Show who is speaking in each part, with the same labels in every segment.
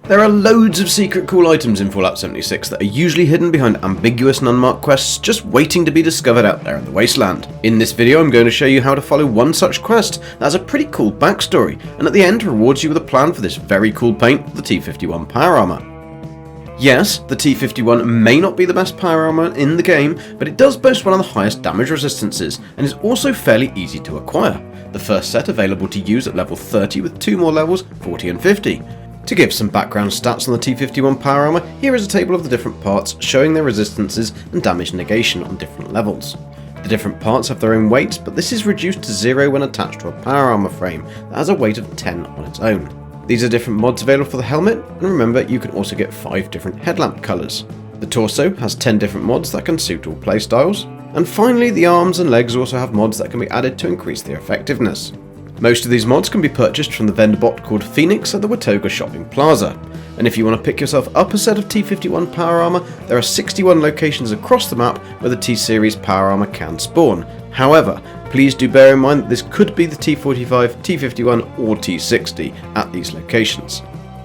Speaker 1: There are loads of secret cool items in Fallout 76 that are usually hidden behind ambiguous and unmarked quests just waiting to be discovered out there in the wasteland. In this video I'm going to show you how to follow one such quest that has a pretty cool backstory and at the end rewards you with a plan for this very cool paint, the T51 Power Armour. Yes, the T51 may not be the best power armour in the game, but it does boast one of the highest damage resistances and is also fairly easy to acquire. The first set available to use at level 30 with 2 more levels, 40 and 50. To give some background stats on the T51 Power Armour, here is a table of the different parts showing their resistances and damage negation on different levels. The different parts have their own weights, but this is reduced to 0 when attached to a power armour frame that has a weight of 10 on its own. These are different mods available for the helmet, and remember you can also get 5 different headlamp colours. The torso has 10 different mods that can suit all playstyles, and finally the arms and legs also have mods that can be added to increase their effectiveness. Most of these mods can be purchased from the vendor bot called Phoenix at the Watoga Shopping Plaza, and if you want to pick yourself up a set of T51 Power Armour, there are 61 locations across the map where the T-Series Power Armour can spawn. However, please do bear in mind that this could be the T45, T51 or T60 at these locations.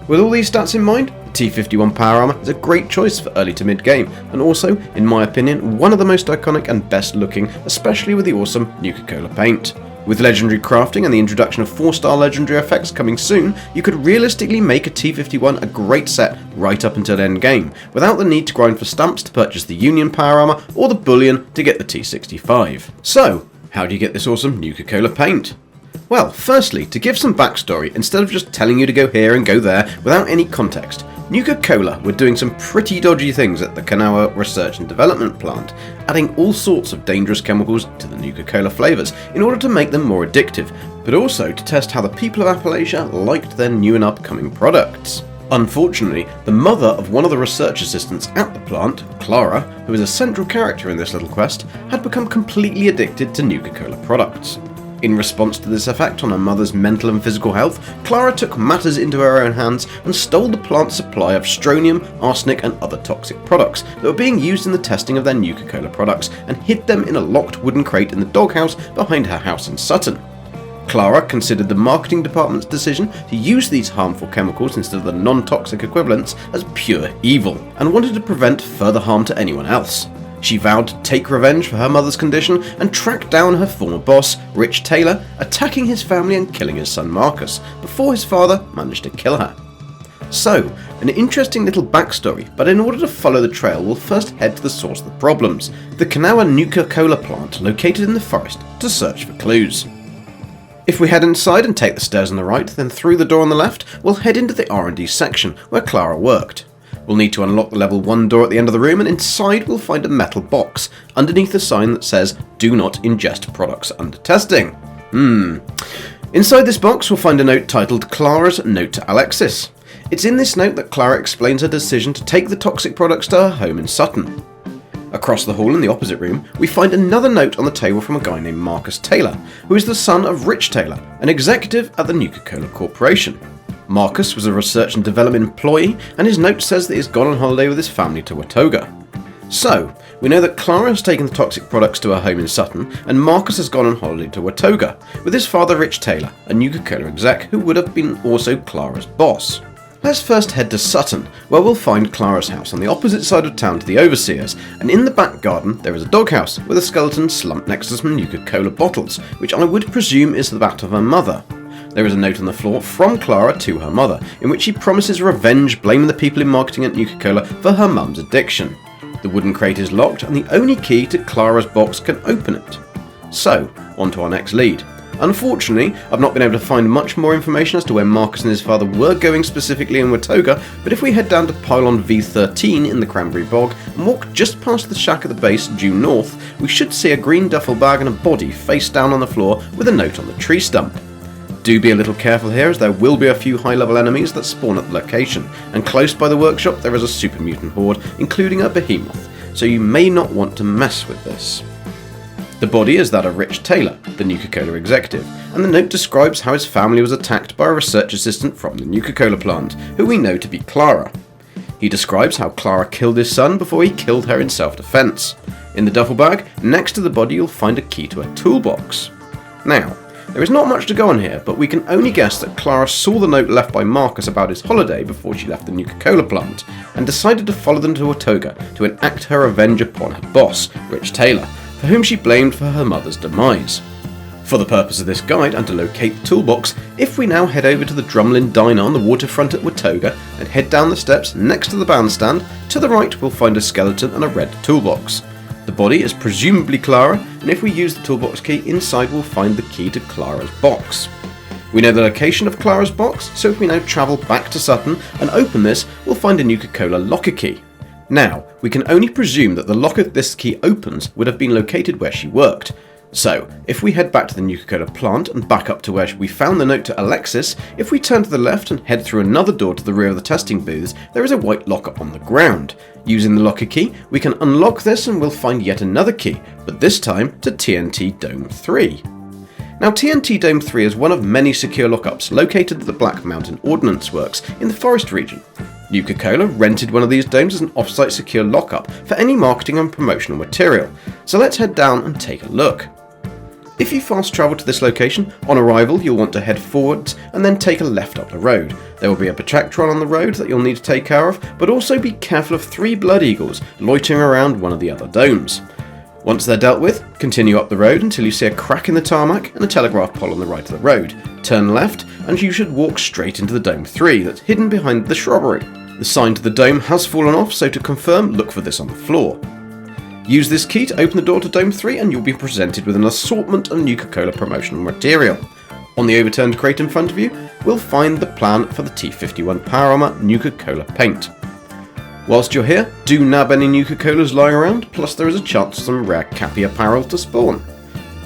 Speaker 1: With all these stats in mind, the T51 Power Armour is a great choice for early to mid game, and also, in my opinion, one of the most iconic and best looking, especially with the awesome Nuka Cola Paint. With legendary crafting and the introduction of 4-star legendary effects coming soon, you could realistically make a T51 a great set right up until end game, without the need to grind for stamps to purchase the Union Power Armour or the Bullion to get the T65. So, how do you get this awesome Nuka Cola Paint? Well, firstly, to give some backstory, instead of just telling you to go here and go there without any context, Nuka Cola were doing some pretty dodgy things at the Kanawha Research and Development Plant, adding all sorts of dangerous chemicals to the Nuka Cola flavours in order to make them more addictive, but also to test how the people of Appalachia liked their new and upcoming products. Unfortunately, the mother of one of the research assistants at the plant, Clara, who is a central character in this little quest, had become completely addicted to Nuka Cola products. In response to this effect on her mother's mental and physical health, Clara took matters into her own hands and stole the plant's supply of strontium, arsenic and other toxic products that were being used in the testing of their Nuka Cola products and hid them in a locked wooden crate in the doghouse behind her house in Sutton. Clara considered the marketing department's decision to use these harmful chemicals instead of the non-toxic equivalents as pure evil, and wanted to prevent further harm to anyone else. She vowed to take revenge for her mother's condition and track down her former boss, Rich Taylor, attacking his family and killing his son Marcus, before his father managed to kill her. So, an interesting little backstory, but in order to follow the trail we'll first head to the source of the problems, the Kanawha Nuka Cola plant located in the forest, to search for clues. If we head inside and take the stairs on the right, then through the door on the left, we'll head into the R&D section, where Clara worked. We'll need to unlock the level 1 door at the end of the room, and inside we'll find a metal box, underneath a sign that says, "Do not ingest products under testing." Inside this box we'll find a note titled Clara's Note to Alexis. It's in this note that Clara explains her decision to take the toxic products to her home in Sutton. Across the hall in the opposite room, we find another note on the table from a guy named Marcus Taylor, who is the son of Rich Taylor, an executive at the Nuka Cola Corporation. Marcus was a research and development employee, and his note says that he's gone on holiday with his family to Watoga. So, we know that Clara has taken the toxic products to her home in Sutton, and Marcus has gone on holiday to Watoga, with his father Rich Taylor, a Nuka Cola exec who would have been also Clara's boss. Let's first head to Sutton, where we'll find Clara's house on the opposite side of town to the overseer's, and in the back garden there is a doghouse, with a skeleton slumped next to some Nuka Cola bottles, which I would presume is that of her mother. There is a note on the floor from Clara to her mother, in which she promises revenge, blaming the people in marketing at Nuka Cola for her mum's addiction. The wooden crate is locked, and the only key to Clara's box can open it. So, on to our next lead. Unfortunately, I've not been able to find much more information as to where Marcus and his father were going specifically in Watoga, but if we head down to Pylon V13 in the Cranberry Bog and walk just past the shack at the base due north, we should see a green duffel bag and a body face down on the floor with a note on the tree stump. Do be a little careful here, as there will be a few high-level enemies that spawn at the location, and close by the workshop there is a super mutant horde, including a behemoth, so you may not want to mess with this. The body is that of Rich Taylor, the Nuka Cola executive, and the note describes how his family was attacked by a research assistant from the Nuka Cola plant, who we know to be Clara. He describes how Clara killed his son before he killed her in self-defense. In the duffel bag, next to the body you'll find a key to a toolbox. Now, There is not much to go on here, but we can only guess that Clara saw the note left by Marcus about his holiday before she left the Nuka Cola plant, and decided to follow them to Watoga to enact her revenge upon her boss, Rich Taylor, for whom she blamed for her mother's demise. For the purpose of this guide and to locate the toolbox, if we now head over to the Drumlin Diner on the waterfront at Watoga and head down the steps next to the bandstand, to the right we'll find a skeleton and a red toolbox. The body is presumably Clara, and if we use the toolbox key inside we'll find the key to Clara's box. We know the location of Clara's box, so if we now travel back to Sutton and open this, we'll find a Nuka Cola locker key. Now, we can only presume that the locker this key opens would have been located where she worked. So, if we head back to the Nuka Cola plant and back up to where we found the note to Alexis, if we turn to the left and head through another door to the rear of the testing booths, there is a white locker on the ground. Using the locker key, we can unlock this and we'll find yet another key, but this time to TNT Dome 3. Now TNT Dome 3 is one of many secure lockups located at the Black Mountain Ordnance Works in the Forest region. Nuka Cola rented one of these domes as an off-site secure lockup for any marketing and promotional material, so let's head down and take a look. If you fast travel to this location, on arrival you'll want to head forwards and then take a left up the road. There will be a Protectron on the road that you'll need to take care of, but also be careful of 3 Blood Eagles loitering around one of the other domes. Once they're dealt with, continue up the road until you see a crack in the tarmac and a telegraph pole on the right of the road. Turn left and you should walk straight into the Dome 3 that's hidden behind the shrubbery. The sign to the dome has fallen off, so to confirm, look for this on the floor. Use this key to open the door to Dome 3 and you'll be presented with an assortment of Nuka Cola promotional material. On the overturned crate in front of you, we'll find the plan for the T51 Power Armour Nuka Cola Paint. Whilst you're here, do nab any Nuka Colas lying around, plus there is a chance for some rare Cappy apparel to spawn.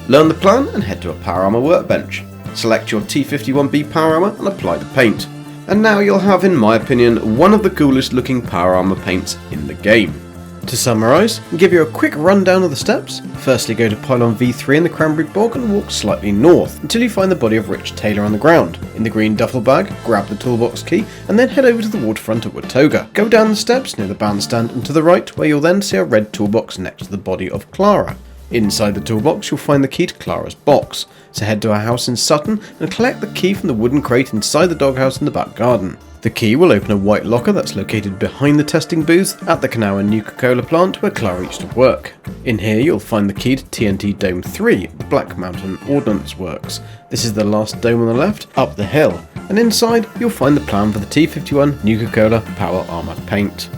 Speaker 1: Learn the plan and head to a Power Armour workbench. Select your T51B Power Armour and apply the paint. And now you'll have, in my opinion, one of the coolest looking Power Armour paints in the game. To summarise and give you a quick rundown of the steps, firstly go to Pylon V3 in the Cranberry Bog and walk slightly north until you find the body of Rich Taylor on the ground. In the green duffel bag, grab the toolbox key and then head over to the waterfront at Watoga. Go down the steps near the bandstand and to the right where you'll then see a red toolbox next to the body of Clara. Inside the toolbox you'll find the key to Clara's box, so head to a house in Sutton and collect the key from the wooden crate inside the doghouse in the back garden. The key will open a white locker that's located behind the testing booths at the Kanawha Nuka Cola plant where Clara used to work. In here you'll find the key to TNT Dome 3 at the Black Mountain Ordnance Works. This is the last dome on the left, up the hill, and inside you'll find the plan for the T51 Nuka Cola Power Armour paint.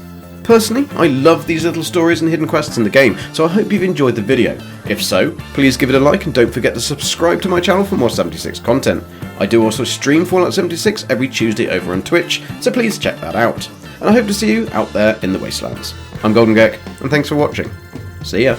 Speaker 1: Personally, I love these little stories and hidden quests in the game, so I hope you've enjoyed the video. If so, please give it a like and don't forget to subscribe to my channel for more 76 content. I do also stream Fallout 76 every Tuesday over on Twitch, so please check that out. And I hope to see you out there in the wastelands. I'm Golden Gek, and thanks for watching. See ya.